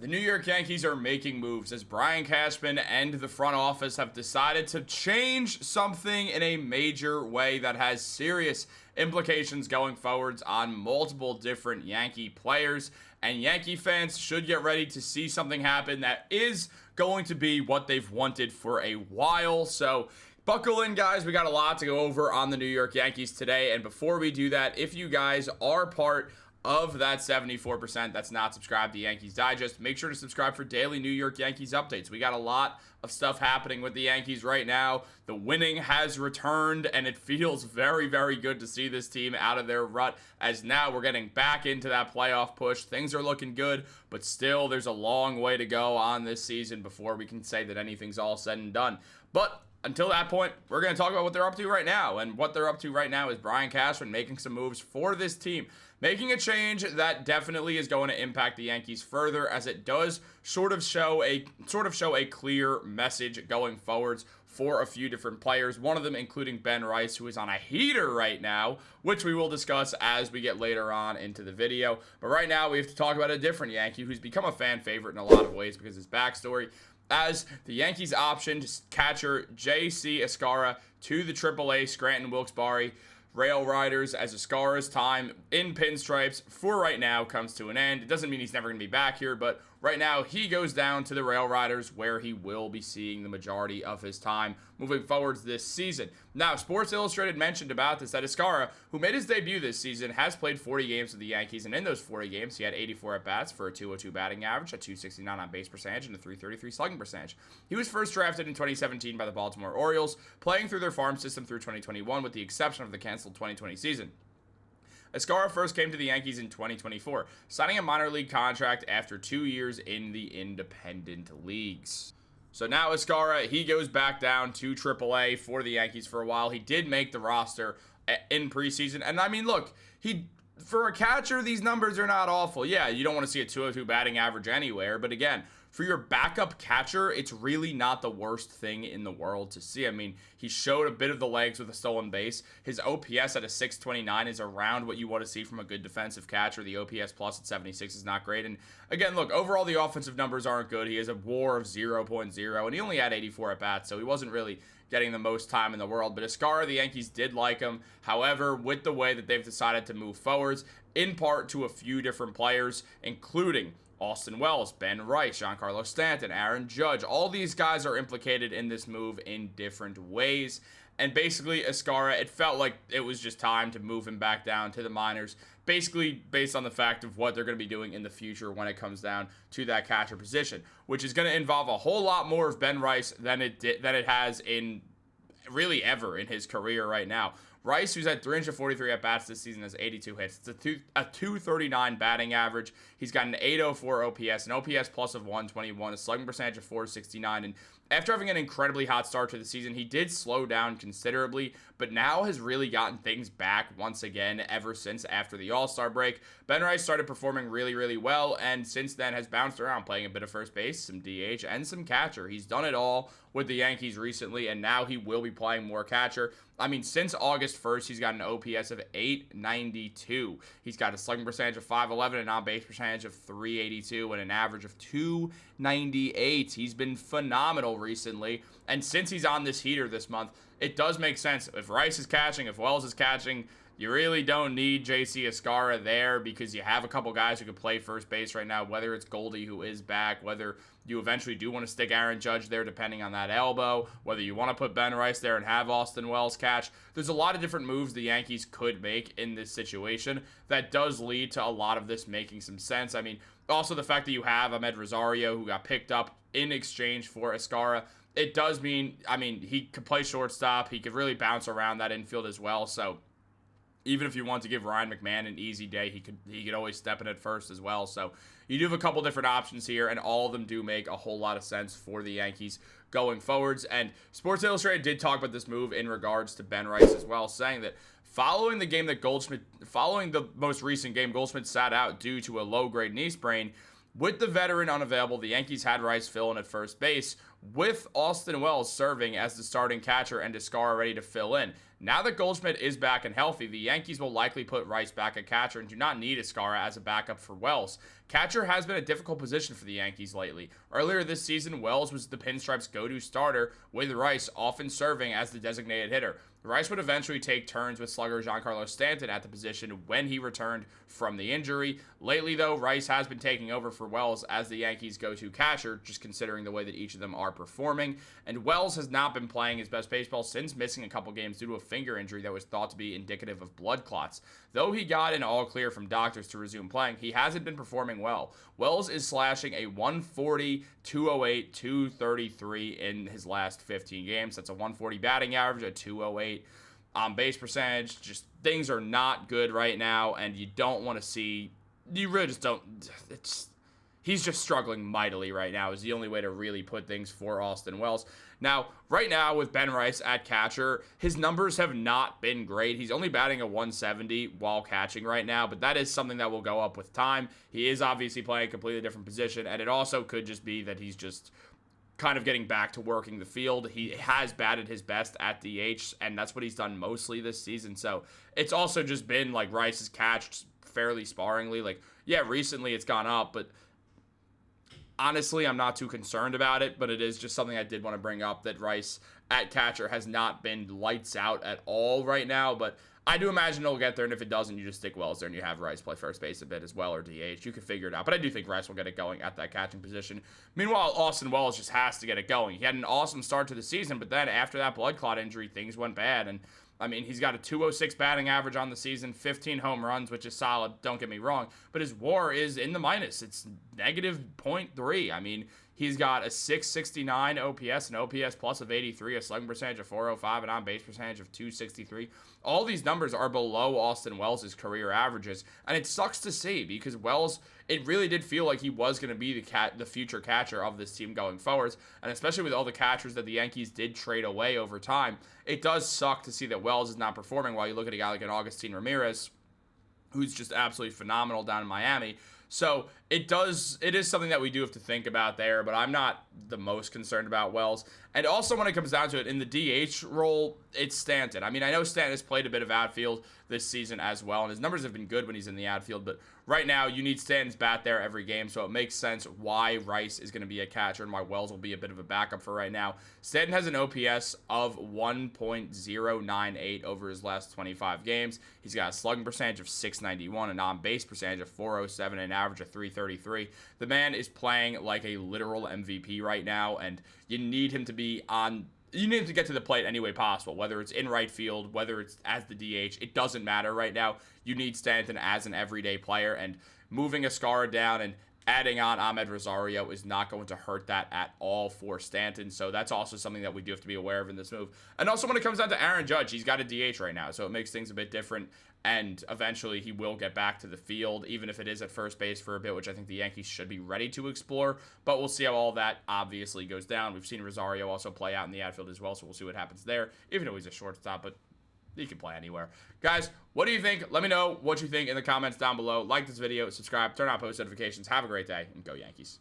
The New York Yankees are making moves as Brian Cashman and the front office have decided to change something in a major way that has serious implications going forwards on multiple different Yankee players. And Yankee fans should get ready to see something happen that is going to be what they've wanted for a while. So buckle in, guys. We got a lot to go over on the New York Yankees today. And before we do that, if you guys are part of that 74% that's not subscribed to Yankees Digest, make sure to subscribe for daily New York Yankees updates. We got a lot of stuff happening with the Yankees right now. The winning has returned, and it feels very, very good to see this team out of their rut, as now we're getting back into that playoff push. Things are looking good, but still there's a long way to go on this season before we can say that anything's all said and done. But until that point, we're going to talk about what they're up to right now. And what they're up to right now is Brian Cashman making some moves for this team, making a change that definitely is going to impact the Yankees further, as it does sort of show a clear message going forwards for a few different players, one of them including Ben Rice, who is on a heater right now, which we will discuss as we get later on into the video. But right now, we have to talk about a different Yankee who's become a fan favorite in a lot of ways because of his backstory, as the Yankees optioned catcher J.C. Escarra to the AAA Scranton Wilkes-Barre Rail Riders, as Escarra's time in pinstripes for right now comes to an end. It doesn't mean he's never going to be back here, but right now he goes down to the Rail Riders, where he will be seeing the majority of his time moving forwards this season. Now, Sports Illustrated mentioned about this that Escarra, who made his debut this season, has played 40 games with the Yankees, and in those 40 games, he had 84 at-bats for a 202 batting average, a 269 on-base percentage, and a 333 slugging percentage. He was first drafted in 2017 by the Baltimore Orioles, playing through their farm system through 2021 with the exception of the canceled 2020 season. Escarra first came to the Yankees in 2024, signing a minor league contract after 2 years in the independent leagues. So now Escarra, he goes back down to AAA for the Yankees for a while. He did make the roster in preseason. And I mean, look, for a catcher, these numbers are not awful. Yeah, you don't want to see a 202 batting average anywhere. But again, for your backup catcher, it's really not the worst thing in the world to see. I mean, he showed a bit of the legs with a stolen base. His OPS at a 629 is around what you want to see from a good defensive catcher. The OPS plus at 76 is not great. And again, look, overall the offensive numbers aren't good. He has a WAR of 0.0, and he only had 84 at-bats, so he wasn't really getting the most time in the world. But Escarra, the Yankees did like him. However, with the way that they've decided to move forwards, in part to a few different players, including Austin Wells, Ben Rice, Giancarlo Stanton, Aaron Judge. All these guys are implicated in this move in different ways. And basically, Escarra, it felt like it was just time to move him back down to the minors, basically based on the fact of what they're going to be doing in the future when it comes down to that catcher position, which is going to involve a whole lot more of Ben Rice than it has in really ever in his career right now. Rice, who's had 343 at-bats this season, has 82 hits. It's a 239 batting average. He's got an 804 OPS, an OPS plus of 121, a slugging percentage of 469, and after having an incredibly hot start to the season, he did slow down considerably, but now has really gotten things back once again ever since after the All-Star break. Ben Rice started performing really, really well, and since then has bounced around, playing a bit of first base, some DH, and some catcher. He's done it all with the Yankees recently, and now he will be playing more catcher. I mean, since August 1st, he's got an OPS of 892. He's got a slugging percentage of 511, an on-base percentage of 382, and an average of 298. He's been phenomenal recently, and since he's on this heater this month, it does make sense. If Rice is catching, if Wells is catching, you really don't need J.C. Escarra there because you have a couple guys who can play first base right now, whether it's Goldie, who is back, whether you eventually do want to stick Aaron Judge there depending on that elbow, whether you want to put Ben Rice there and have Austin Wells catch. There's a lot of different moves the Yankees could make in this situation that does lead to a lot of this making some sense. I mean, also the fact that you have Ahmed Rosario, who got picked up in exchange for Escarra, it does mean, I mean, he could play shortstop. He could really bounce around that infield as well. So even if you want to give Ryan McMahon an easy day, he could always step in at first as well. So you do have a couple different options here, and all of them do make a whole lot of sense for the Yankees going forwards. And Sports Illustrated did talk about this move in regards to Ben Rice as well, saying that following the most recent game, Goldschmidt sat out due to a low-grade knee sprain. With the veteran unavailable, the Yankees had Rice fill in at first base, with Austin Wells serving as the starting catcher and Escarra ready to fill in. Now that Goldschmidt is back and healthy, the Yankees will likely put Rice back at catcher and do not need Escarra as a backup for Wells. Catcher has been a difficult position for the Yankees lately. Earlier this season, Wells was the Pinstripes' go-to starter, with Rice often serving as the designated hitter. Rice would eventually take turns with slugger Giancarlo Stanton at the position when he returned from the injury. Lately, though, Rice has been taking over for Wells as the Yankees' go-to catcher, just considering the way that each of them are performing. And Wells has not been playing his best baseball since missing a couple games due to a finger injury that was thought to be indicative of blood clots. Though he got an all clear from doctors to resume playing, he hasn't been performing well. Wells is slashing a 140, 208, 233 in his last 15 games. That's a 140 batting average, a 208 on base percentage. Just things are not good right now, and you don't want to see. You really just don't. He's just struggling mightily right now is the only way to really put things for Austin Wells. Now, right now with Ben Rice at catcher, his numbers have not been great. He's only batting a 170 while catching right now, but that is something that will go up with time. He is obviously playing a completely different position, and it also could just be that he's just kind of getting back to working the field. He has batted his best at DH, and that's what he's done mostly this season. So it's also just been like Rice has catched fairly sparingly. Like, yeah, recently it's gone up, but honestly, I'm not too concerned about it, but it is just something I did want to bring up, that Rice at catcher has not been lights out at all right now, but I do imagine it'll get there, and if it doesn't, you just stick Wells there and you have Rice play first base a bit as well, or DH. You can figure it out, but I do think Rice will get it going at that catching position. Meanwhile, Austin Wells just has to get it going. He had an awesome start to the season, but then after that blood clot injury, things went bad, and I mean, he's got a 206 batting average on the season, 15 home runs, which is solid, don't get me wrong, but his WAR is in the minus. It's negative .3. I mean, he's got a 669 OPS, an OPS plus of 83, a slugging percentage of 405, an on-base percentage of 263. All these numbers are below Austin Wells' career averages, and it sucks to see because Wells, it really did feel like he was going to be the future catcher of this team going forwards, and especially with all the catchers that the Yankees did trade away over time, it does suck to see that Wells is not performing while you look at a guy like an Agustin Ramirez, who's just absolutely phenomenal down in Miami. So it is something that we do have to think about there, but I'm not the most concerned about Wells. And also when it comes down to it, in the DH role, it's Stanton. I mean, I know Stanton has played a bit of outfield this season as well, and his numbers have been good when he's in the outfield, but right now you need Stanton's bat there every game, so it makes sense why Rice is going to be a catcher and why Wells will be a bit of a backup for right now. Stanton has an OPS of 1.098 over his last 25 games. He's got a slugging percentage of 691, an on-base percentage of 407, and an average of 333. The man is playing like a literal MVP right now, and you need him to be on. You need him to get to the plate any way possible, whether it's in right field, whether it's as the DH. It doesn't matter right now. You need Stanton as an everyday player, and moving Escarra down and adding on Ahmed Rosario is not going to hurt that at all for Stanton. So that's also something that we do have to be aware of in this move. And also when it comes down to Aaron Judge, he's got a DH right now, so it makes things a bit different. And eventually he will get back to the field, even if it is at first base for a bit, which I think the Yankees should be ready to explore. But we'll see how all that obviously goes down. We've seen Rosario also play out in the outfield as well, so we'll see what happens there, even though he's a shortstop, but he can play anywhere. Guys, what do you think? Let me know what you think in the comments down below. Like this video, subscribe, turn on post notifications. Have a great day, and go Yankees.